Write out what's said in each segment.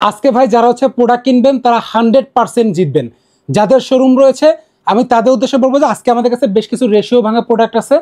আজকে ভাই যারা হচ্ছে প্রোডাক্ট কিনবেন তারা 100% জিতবেন। যাদের শোরুম রয়েছে আমি তাদের উদ্দেশ্যে বলবো যে আজকে আমাদের কাছে বেশ কিছু রেশিও ভাঙা প্রোডাক্ট আছে।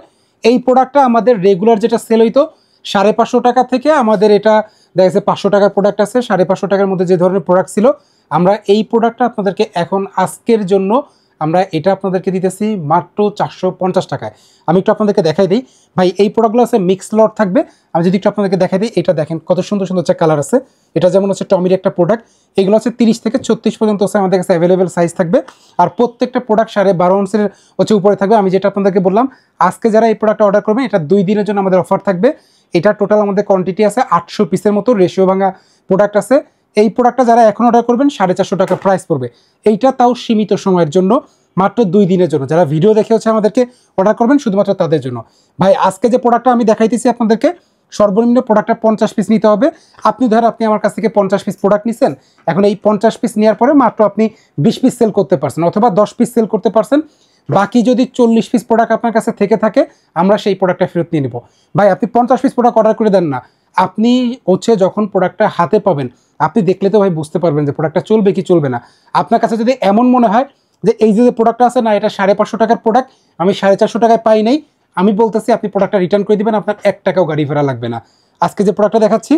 এই প্রোডাক্টটা আমাদের রেগুলার যেটা সেল হইতো 550 টাকা থেকে আমাদের এটা দেখা যাচ্ছে 500 টাকার প্রোডাক্ট আছে। 550 টাকার মধ্যে যে ধরনের প্রোডাক্ট ছিল আমরা এই প্রোডাক্টটা আপনাদেরকে এখন আজকের জন্য আমরা এটা আপনাদেরকে দিতেছি মাত্র 450 টাকায়। আমি একটু আপনাদেরকে দেখাই দিই ভাই, এই প্রোডাক্টগুলো আছে মিক্স লট থাকবে। আমি যদি একটু আপনাদেরকে দেখাই দিই, এটা দেখেন কত সুন্দর সুন্দর হচ্ছে কালার আছে। এটা যেমন হচ্ছে টমির একটা প্রোডাক্ট, এগুলো হচ্ছে 30 থেকে 36 পর্যন্ত হচ্ছে আমাদের কাছে অ্যাভেলেবেল সাইজ থাকবে। আর প্রত্যেকটা প্রোডাক্ট 12.5 আউন্সের হচ্ছে উপরে থাকবে। আমি যেটা আপনাদেরকে বললাম আজকে যারা এই প্রোডাক্টটা অর্ডার করবেন এটা 2 দিনের জন্য আমাদের অফার থাকবে। এটা টোটাল আমাদের কোয়ান্টিটি আছে 800 পিসের মতো রেশিও ভাঙা প্রোডাক্ট আছে। এই প্রোডাক্টটা যারা এখন অর্ডার করবেন 450 টাকা প্রাইস পড়বে। এইটা তাও সীমিত সময়ের জন্য, মাত্র 2 দিনের জন্য। যারা ভিডিও দেখে হচ্ছে আমাদেরকে অর্ডার করবেন শুধুমাত্র তাদের জন্য। ভাই আজকে যে প্রোডাক্টটা আমি দেখাইতেছি আপনাদেরকে, সর্বনিম্ন প্রোডাক্টটা 50 পিস নিতে হবে। আপনি আমার কাছ থেকে 50 পিস প্রোডাক্ট নিচ্ছেন, এখন এই 50 পিস নেওয়ার পরে মাত্র আপনি 20 পিস সেল করতে পারছেন অথবা 10 পিস সেল করতে পারছেন। বাকি যদি 40 পিস প্রোডাক্ট আপনার কাছে থেকে থাকে আমরা সেই প্রোডাক্টটা ফেরত নিয়ে নেব। ভাই আপনি 50 পিস প্রোডাক্ট অর্ডার করে দেন না, আপনি হচ্ছে যখন প্রোডাক্টটা হাতে পাবেন আপনি দেখলে তো ভাই বুঝতে পারবেন যে প্রোডাক্টটা চলবে কি চলবে না। আপনার কাছে যদি এমন মনে হয় যে এই যে প্রোডাক্টটা আছে না এটা 550 টাকার প্রোডাক্ট, আমি 450 টাকায় পাই নাই, আমি বলতেছি আপনি প্রোডাক্টটা রিটার্ন করে দিবেন, আপনার 1 টাকাও গাড়ি ভাড়া লাগবে না। আজকে যে প্রোডাক্টটা দেখাচ্ছি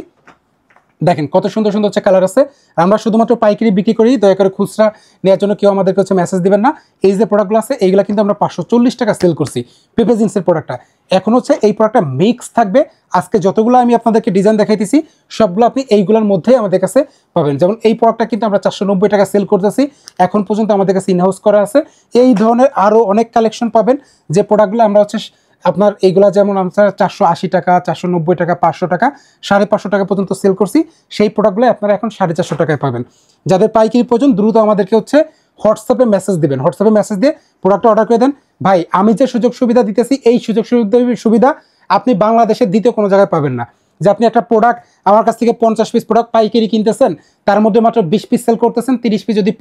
দেখেন কত সুন্দর সুন্দর হচ্ছে কালার আছে। আমরা শুধুমাত্র পাইকারি বিক্রি করি, দয়া করে খুচরা নেওয়ার জন্য কেউ আমাদেরকে হচ্ছে মেসেজ দিবেন না। এই যে প্রোডাক্টগুলো আছে এইগুলো কিন্তু আমরা 540 টাকা সেল করছি পেপে জিন্সের প্রোডাক্টটা। এখন হচ্ছে এই প্রোডাক্টটা মিক্স থাকবে। আজকে যতগুলো আমি আপনাদেরকে ডিজাইন দেখাইতেছি সবগুলো আপনি এইগুলোর মধ্যেই আমাদের কাছে পাবেন। যেমন এই প্রোডাক্টটা কিন্তু আমরা 490 টাকা সেল করতেছি, এখন পর্যন্ত আমাদের কাছে ইনহাউস করা আছে। এই ধরনের আরও অনেক কালেকশন পাবেন যে প্রোডাক্টগুলো আমরা হচ্ছে আপনার এইগুলা যেমন আমরা 480 টাকা 490 টাকা 500 টাকা 550 টাকা পর্যন্ত সেল করছি, সেই প্রোডাক্টগুলো আপনারা এখন 450 টাকায় পাবেন। যাদের পাইকারি প্রয়োজন দ্রুত আমাদেরকে হচ্ছে হোয়াটসঅ্যাপে মেসেজ দেবেন, হোয়াটসঅ্যাপে মেসেজ দিয়ে প্রোডাক্টটা অর্ডার করে দেন। ভাই আমি যে সুযোগ সুবিধা দিতেছি এই সুযোগ সুবিধা আপনি বাংলাদেশের দ্বিতীয় কোনো জায়গায় পাবেন না। যে আপনি একটা প্রোডাক্ট আমার কাছ থেকে 50 পিস প্রোডাক্ট পাইকারি কিনতেছেন, তার মধ্যে মাত্র 20 পিস সেল করতেছেন, 30 পিস যদি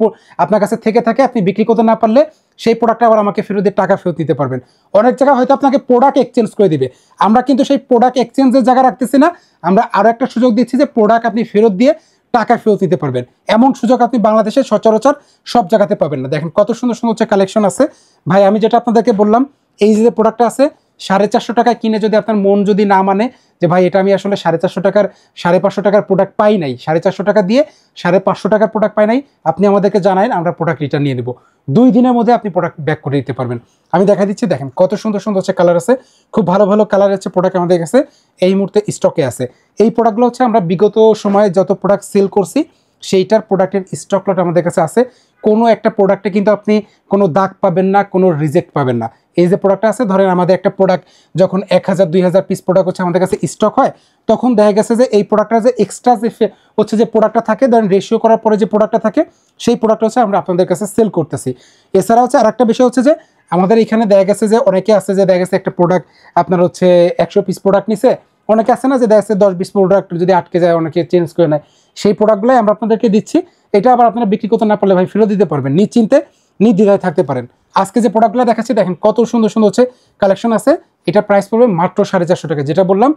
আপনার কাছে থেকে থাকে আপনি বিক্রি করতে না পারলে সেই প্রোডাক্টটা আবার আমাকে ফেরত দিয়ে টাকা ফেরত নিতে পারবেন। অনেক জায়গায় হয়তো আপনাকে প্রোডাক্ট এক্সচেঞ্জ করে দিবে, আমরা কিন্তু সেই প্রোডাক্ট এক্সচেঞ্জের জায়গা রাখতেছি না। আমরা আরও একটা সুযোগ দিচ্ছি যে প্রোডাক্ট আপনি ফেরত দিয়ে টাকা ফেরত নিতে পারবেন। এমন সুযোগ আপনি বাংলাদেশের সচরাচর সব জায়গাতে পাবেন না। দেখেন কত সুন্দর সুন্দর হচ্ছে কালেকশন আছে। ভাই আমি যেটা আপনাদেরকে বললাম এই যে প্রোডাক্টটা আছে 450 টাকায় কিনে যদি আপনার মন যদি না মানে যে ভাই এটা আমি আসলে 450 টাকার 550 টাকার প্রোডাক্ট পাই নাই, 450 টাকা দিয়ে 550 টাকার প্রোডাক্ট পাই নাই, আপনি আমাদেরকে জানান, আমরা প্রোডাক্ট রিটার্ন নিয়ে নেব। 2 দিনের মধ্যে আপনি প্রোডাক্ট ব্যাক করে দিতে পারবেন। আমি দেখা দিচ্ছি দেখেন কত সুন্দর সুন্দর হচ্ছে কালার আছে, খুব ভালো ভালো কালার হচ্ছে প্রোডাক্ট আমাদের কাছে এই মুহূর্তে স্টকে আছে। এই প্রোডাক্টগুলো হচ্ছে আমরা বিগত সময়ে যত প্রোডাক্ট সেল করছি সেইটার প্রোডাক্টের স্টক লট আমাদের কাছে আছে। কোনো একটা প্রোডাক্টে কিন্তু আপনি কোনো দাগ পাবেন না, কোনো রিজেক্ট পাবেন না। এই যে প্রোডাক্টটা আছে ধরেন আমাদের একটা প্রোডাক্ট যখন 1000 2000 পিস প্রোডাক্ট হচ্ছে আমাদের কাছে স্টক হয়, তখন দেখা গেছে যে এই প্রোডাক্টটা যে এক্সট্রা যে হচ্ছে যে প্রোডাক্টটা থাকে ধরেন রেশিও করার পরে যে প্রোডাক্টটা থাকে সেই প্রোডাক্টটা হচ্ছে আমরা আপনাদের কাছে সেল করতেছি। এছাড়া হচ্ছে আরেকটা বিষয় হচ্ছে যে আমাদের এখানে দেখা গেছে যে অনেকে আছে যে দেখা গেছে একটা প্রোডাক্ট আপনার হচ্ছে 100 পিস প্রোডাক্ট নিছে, অনেকে আছে না যে দেখা যাচ্ছে 10-20 প্রোডাক্ট যদি আটকে যায় অনেকে চেঞ্জ করে নেয়, সেই প্রোডাক্টগুলোই আমরা আপনাদেরকে দিচ্ছি। এটা আবার আপনারা বিক্রি করতে না পারলে ভাই ফেরত দিতে পারবেন, নিশ্চিন্তে নির্দ্বিধায় থাকতে পারেন। আজকে যে প্রোডাক্টগুলো দেখাচ্ছি দেখেন কত সুন্দর সুন্দর হচ্ছে কালেকশন আছে। এটা প্রাইস পড়বে মাত্র 450 টাকা, যেটা বললাম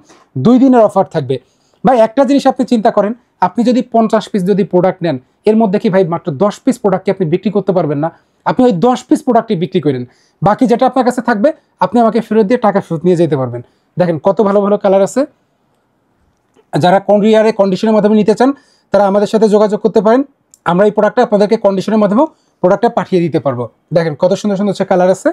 2 দিনের অফার থাকবে। ভাই একটা জিনিস আপনি চিন্তা করেন, আপনি যদি 50 পিস যদি প্রোডাক্ট নেন এর মধ্যে কি ভাই মাত্র 10 পিস প্রোডাক্টকে আপনি বিক্রি করতে পারবেন না? আপনি ওই 10 পিস প্রোডাক্টই বিক্রি করেন, বাকি যেটা আপনার কাছে থাকবে আপনি আমাকে ফেরত দিয়ে টাকা ফেরত নিয়ে যেতে পারবেন। দেখেন কত ভালো ভালো কালার আছে। যারা কোরিয়ারে কন্ডিশনের মাধ্যমে নিতে চান তারা আমাদের সাথে যোগাযোগ করতে পারেন, আমরা এই প্রোডাক্টটা আপনাদেরকে কন্ডিশনের মাধ্যমেও প্রোডাক্টটা পাঠিয়ে দিতে পারবো। দেখেন কত সুন্দর সুন্দর হচ্ছে কালার আছে,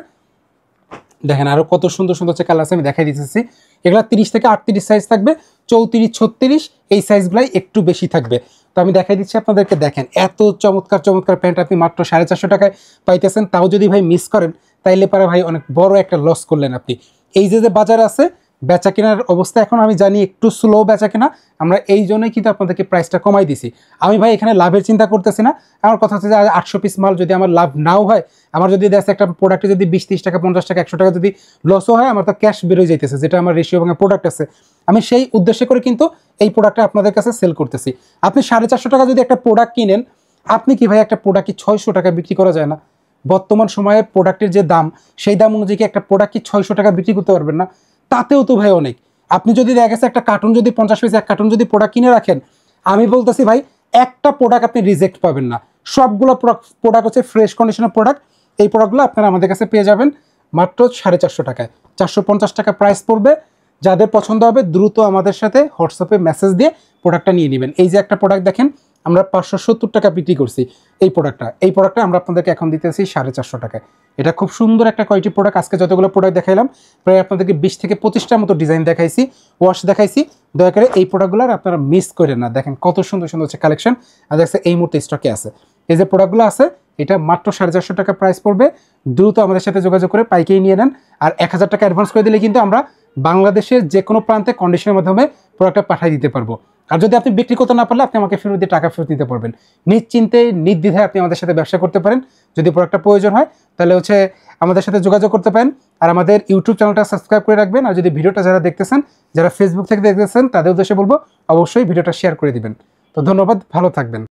দেখেন আরও কত সুন্দর সুন্দর হচ্ছে কালার আছে আমি দেখাই দিতেছি। এগুলো 30 থেকে 38 সাইজ থাকবে, 34 36 এই সাইজগুলাই একটু বেশি থাকবে। তো আমি দেখাই দিচ্ছি আপনাদেরকে, দেখেন এত চমৎকার চমৎকার প্যান্ট আপনি মাত্র 450 টাকায় পাইতেছেন। তাও যদি ভাই মিস করেন তাইলে পারে ভাই অনেক বড় একটা লস করলেন আপনি। এই যে যে বাজার আছে বেচা কেনার অবস্থা এখন আমি জানি একটু স্লো বেচা কেনা, আমরা এই জন্যই কিন্তু আপনাদেরকে প্রাইসটা কমাই দিছি। আমি ভাই এখানে লাভের চিন্তা করতেছি না, আমার কথা হচ্ছে যে 800 পিস মাল যদি আমার লাভ নাও হয়, আমার যদি দেখা একটা প্রোডাক্টে যদি 20-30 টাকা 50 টাকা 100 টাকা যদি লসও হয়, আমার তো ক্যাশ বেরোয় যাইতেছে, যেটা আমার রেশিও ভাঙা প্রোডাক্ট আছে। আমি সেই উদ্দেশ্যে করে কিন্তু এই প্রোডাক্টটা আপনাদের কাছে সেল করতেছি। আপনি 450 টাকা যদি একটা প্রোডাক্ট কিনেন, আপনি কি ভাই একটা প্রোডাক্ট কি 600 টাকা বিক্রি করা যায় না? বর্তমান সময়ে প্রোডাক্টের যে দাম সেই দাম অনুযায়ী একটা প্রোডাক্ট কি 600 টাকা বিক্রি করতে পারবেন না? তাতেও তো ভাই অনেক। আপনি যদি দেখা গেছে একটা কার্টুন যদি 50 পিস এক কার্টুন যদি প্রোডাক্ট কিনে রাখেন, আমি বলতেছি ভাই একটা প্রোডাক্ট আপনি রিজেক্ট পাবেন না, সবগুলো প্রোডাক্ট হচ্ছে ফ্রেশ কন্ডিশনের প্রোডাক্ট। এই প্রোডাক্টগুলো আপনারা আমাদের কাছে পেয়ে যাবেন মাত্র 450 টাকায়, 450 টাকা প্রাইস পড়বে। যাদের পছন্দ হবে দ্রুত আমাদের সাথে হোয়াটসঅ্যাপে মেসেজ দিয়ে প্রোডাক্টটা নিয়ে নেবেন। এই যে একটা প্রোডাক্ট দেখেন আমরা 570 টাকা বিক্রি করছি এই প্রোডাক্টটা আমরা আপনাদেরকে এখন দিতেছি 450 টাকায়। এটা খুব সুন্দর একটা কোয়ালিটি প্রোডাক্ট। আজকে যতগুলো প্রোডাক্ট দেখাইলাম প্রায় আপনাদেরকে 20 থেকে 25টার মতো ডিজাইন দেখাইছি, ওয়াশ দেখাইছি। দয়া করে এই প্রোডাক্টগুলো আপনারা মিস করেন না, দেখেন কত সুন্দর সুন্দর হচ্ছে কালেকশন। আর দেখছে এই মুহূর্তে স্টকে আছে এই যে প্রোডাক্টগুলো আছে, এটা মাত্র 450 টাকা প্রাইস পড়বে। দ্রুত আমাদের সাথে যোগাযোগ করে পাইকারি নিয়ে নেন। আর 1000 টাকা অ্যাডভান্স করে দিলে কিন্তু আমরা বাংলাদেশের যে কোনো প্রান্তে কন্ডিশনের মাধ্যমে প্রোডাক্টটা পাঠিয়ে দিতে পারবো। আর যদি আপনি বিক্রি করতে না পারলে আপনি আমাকে ফেরত দিয়ে টাকা ফেরত নিতে পারবেন। নিশ্চিন্তে নির্দ্বিধায় আপনি আমাদের সাথে ব্যবসা করতে পারেন। যদি প্রোডাক্টটা প্রয়োজন হয় তাহলে হচ্ছে আমাদের সাথে যোগাযোগ করতে পারেন। আর আমাদের ইউটিউব চ্যানেলটা সাবস্ক্রাইব করে রাখবেন। আর যদি ভিডিওটা যারা দেখতেছেন, যারা ফেসবুক থেকে দেখতেছেন, তাদের উদ্দেশ্যে বলবো অবশ্যই ভিডিওটা শেয়ার করে দিবেন। তো ধন্যবাদ, ভালো থাকবেন।